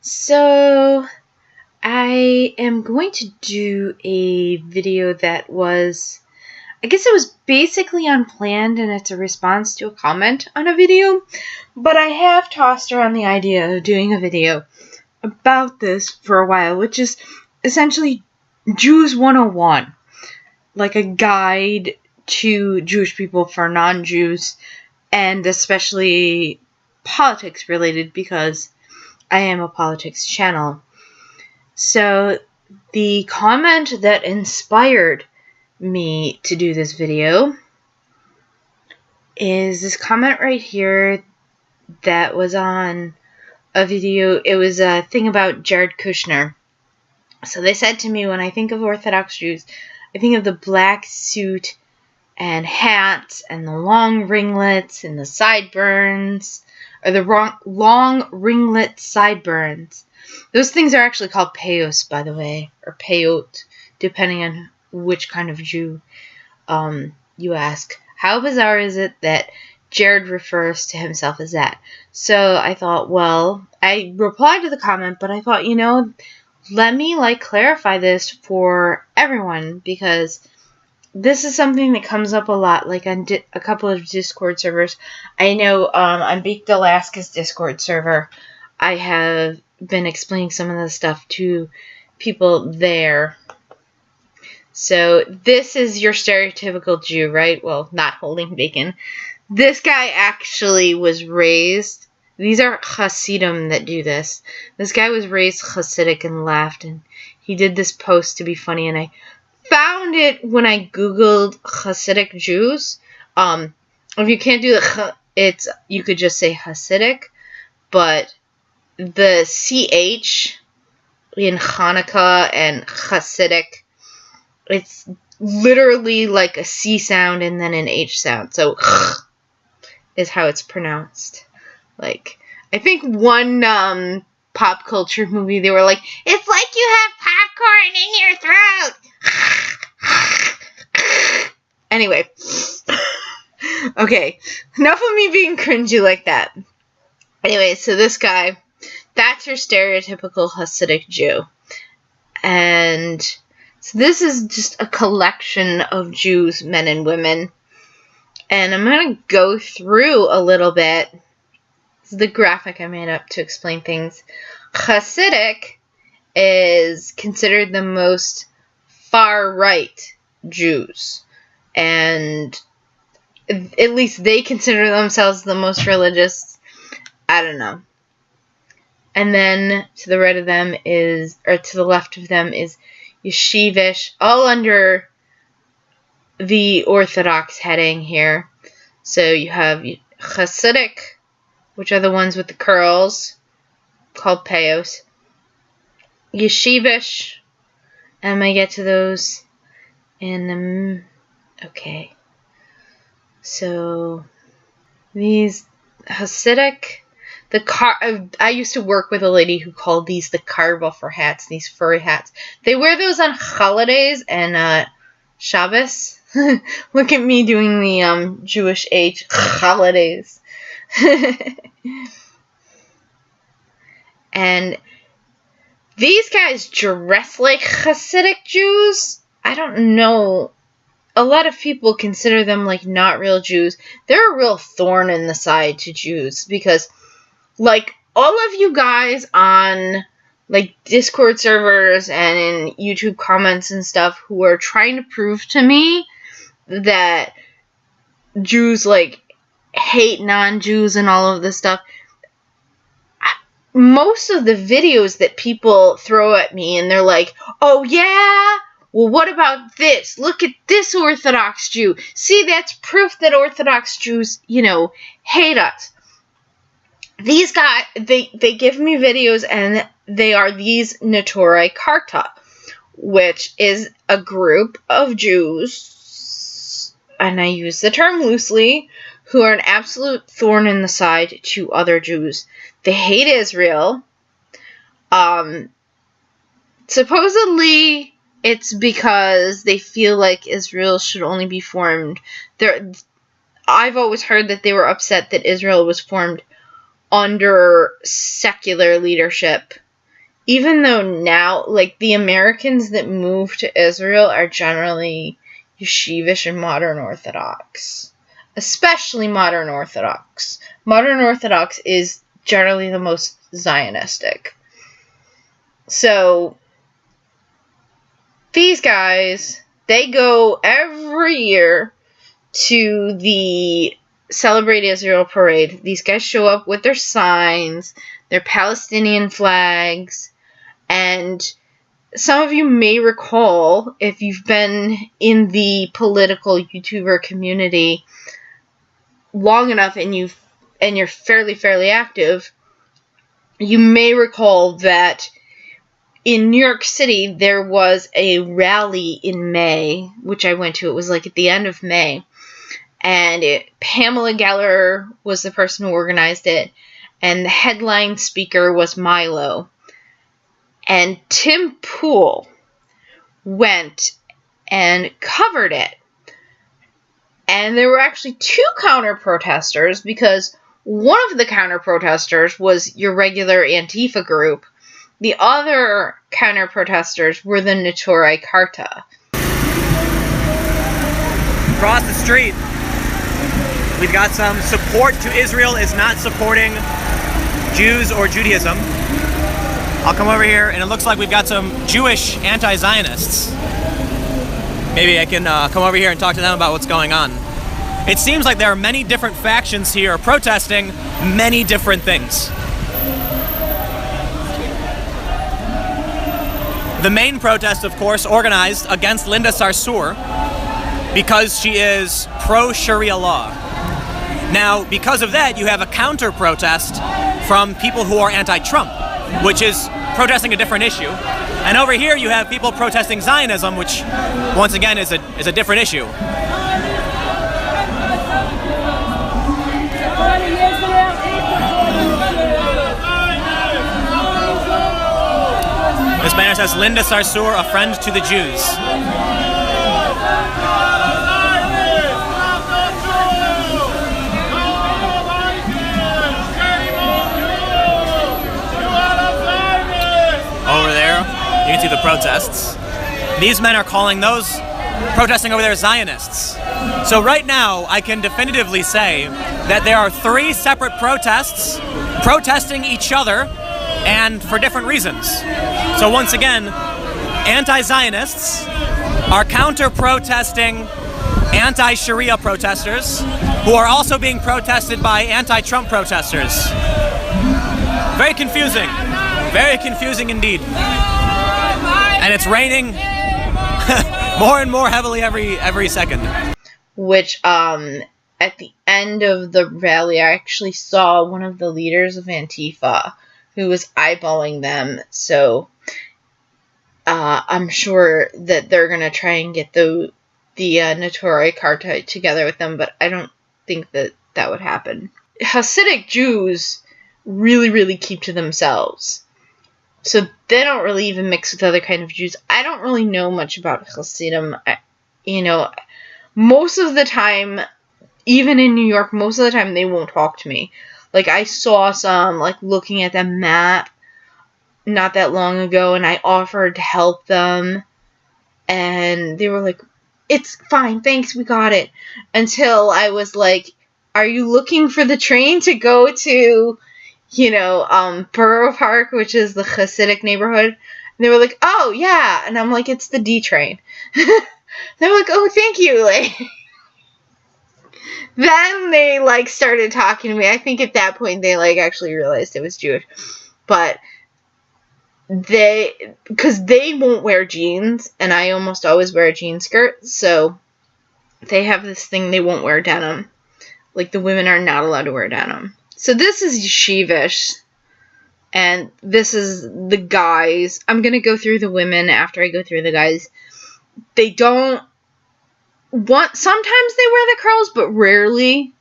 So, I am going to do a video that was, I guess it was basically unplanned and it's a response to a comment on a video, but I have tossed around the idea of doing a video about this for a while, which is essentially Jews 101, like a guide to Jewish people for non-Jews, and especially politics related because I am a politics channel. So the comment that inspired me to do this video is this comment right here that was on a video. It was a thing about Jared Kushner. So they said to me, when I think of Orthodox Jews, I think of the black suit and hats and the long ringlets and the sideburns, or the long ringlet sideburns. Those things are actually called peyos, by the way, or peyot, depending on which kind of Jew you ask. How bizarre is it that Jared refers to himself as that? So I thought, well, I replied to the comment, but I thought, let me clarify this for everyone, because this is something that comes up a lot, on a couple of Discord servers. I know on Baked Alaska's Discord server, I have been explaining some of the stuff to people there. So this is your stereotypical Jew, right? Well, not holding bacon. This guy actually was raised. These are Hasidim that do this. This guy was raised Hasidic and laughed, and he did this post to be funny, and I found it when I googled Hasidic Jews. If you can't do you could just say Hasidic, but the CH in Hanukkah and Hasidic, it's literally like a C sound and then an H sound. So is how it's pronounced. I think one pop culture movie, they were like, it's like you have popcorn in your throat. Anyway. Okay. Enough of me being cringy like that. Anyway, so this guy, that's your stereotypical Hasidic Jew. And so this is just a collection of Jews, men and women. And I'm going to go through a little bit. This is the graphic I made up to explain things. Hasidic is considered the most far-right Jews. And at least they consider themselves the most religious. I don't know. And then to the right of them to the left of them is Yeshivish, all under the Orthodox heading here. So you have Hasidic, which are the ones with the curls, called peyos. Yeshivish, and I'm going to get to those in okay. So these Hasidic, I used to work with a lady who called these the Carvuffer hats, these furry hats. They wear those on holidays and Shabbos. Look at me doing the Jewish age holidays. And these guys dress like Hasidic Jews. I don't know. A lot of people consider them not real Jews. They're a real thorn in the side to Jews because all of you guys on Discord servers and in YouTube comments and stuff who are trying to prove to me that Jews hate non-Jews and all of this stuff, most of the videos that people throw at me and they're like, oh yeah, well what about this? Look at this Orthodox Jew. See, that's proof that Orthodox Jews, hate us. These guys, they give me videos and they are these Neturei Karta, which is a group of Jews, and I use the term loosely, who are an absolute thorn in the side to other Jews. They hate Israel. Supposedly, it's because they feel like Israel should only be formed. I've always heard that they were upset that Israel was formed under secular leadership even though now, like, the Americans that move to Israel are generally Yeshivish and modern Orthodox. Especially modern Orthodox. Modern Orthodox is generally the most Zionistic. So, these guys, they go every year to the Celebrate Israel parade. These guys show up with their signs, their Palestinian flags, and some of you may recall, if you've been in the political YouTuber community long enough and you're fairly active, you may recall that in New York City there was a rally in May, which I went to. It was like at the end of May, and Pamela Geller was the person who organized it, and the headline speaker was Milo. And Tim Pool went and covered it. And there were actually two counter-protesters, because one of the counter-protesters was your regular Antifa group. The other counter-protesters were the Neturei Karta. Across the street, we've got some support to Israel is not supporting Jews or Judaism. I'll come over here, and it looks like we've got some Jewish anti-Zionists. Maybe I can come over here and talk to them about what's going on. It seems like there are many different factions here protesting many different things. The main protest, of course, organized against Linda Sarsour because she is pro-Sharia law. Now, because of that, you have a counter-protest from people who are anti-Trump, which is protesting a different issue. And over here you have people protesting Zionism, which once again is a different issue. This banner says, Linda Sarsour, a friend to the Jews. Over there, you can see the protests. These men are calling those protesting over there Zionists. So right now, I can definitively say that there are three separate protests protesting each other and for different reasons. So once again, anti-Zionists are counter-protesting anti-Sharia protesters who are also being protested by anti-Trump protesters. Very confusing indeed. And it's raining more and more heavily every second. Which, at the end of the rally, I actually saw one of the leaders of Antifa who was eyeballing them. So, I'm sure that they're going to try and get the Neturei Karta together with them, but I don't think that would happen. Hasidic Jews really keep to themselves. So they don't really even mix with other kind of Jews. I don't really know much about Hasidim. Most of the time, even in New York, most of the time they won't talk to me. Like, I saw some, like, looking at the map not that long ago, and I offered to help them, and they were like, it's fine, thanks, we got it. Until I was like, are you looking for the train to go to, Borough Park, which is the Hasidic neighborhood? And they were like, oh, yeah. And I'm like, it's the D train. They were like, oh, thank you. Like, then they, started talking to me. I think at that point they, actually realized it was Jewish. But because they won't wear jeans, and I almost always wear a jean skirt, so they have this thing, they won't wear denim. Like, the women are not allowed to wear denim. So this is yeshivish, and this is the guys. I'm going to go through the women after I go through the guys. They don't sometimes they wear the curls, but rarely.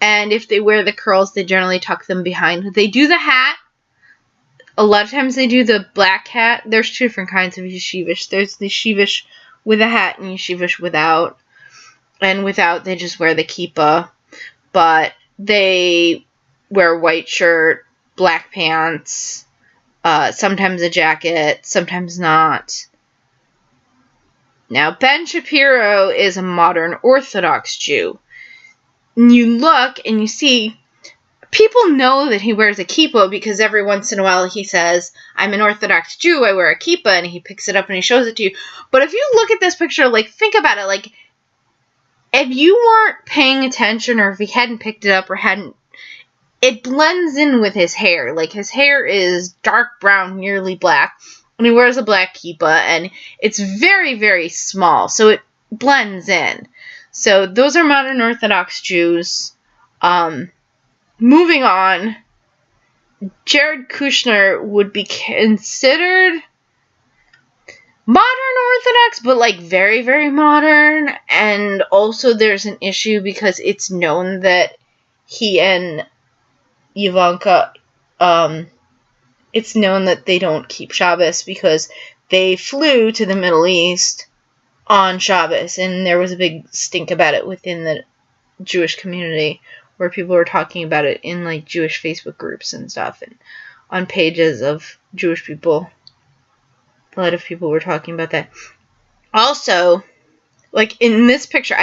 And if they wear the curls, they generally tuck them behind. They do the hat. A lot of times they do the black hat. There's two different kinds of yeshivish. There's the yeshivish with a hat and yeshivish without. And without, they just wear the kippah. But they wear white shirt, black pants, sometimes a jacket, sometimes not. Now, Ben Shapiro is a modern Orthodox Jew. And you look and you see, people know that he wears a kippah because every once in a while he says, I'm an Orthodox Jew, I wear a kippah, and he picks it up and he shows it to you. But if you look at this picture, like, think about it, like, if you weren't paying attention or if he hadn't picked it up or hadn't, it blends in with his hair. Like, his hair is dark brown, nearly black, and he wears a black kippah, and it's very, very small, so it blends in. So those are modern Orthodox Jews. Moving on, Jared Kushner would be considered modern Orthodox, but like very, very modern. And also there's an issue because it's known that he and Ivanka, it's known that they don't keep Shabbos because they flew to the Middle East on Shabbos, and there was a big stink about it within the Jewish community, where people were talking about it in like Jewish Facebook groups and stuff, and on pages of Jewish people. A lot of people were talking about that. Also, like in this picture,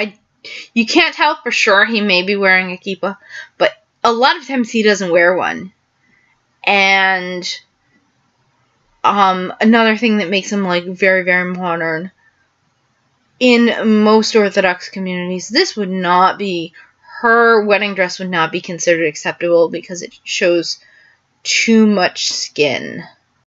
you can't tell for sure, he may be wearing a kippah, but a lot of times he doesn't wear one. And another thing that makes him like very, very modern, in most Orthodox communities, this would not be, her wedding dress would not be considered acceptable because it shows too much skin.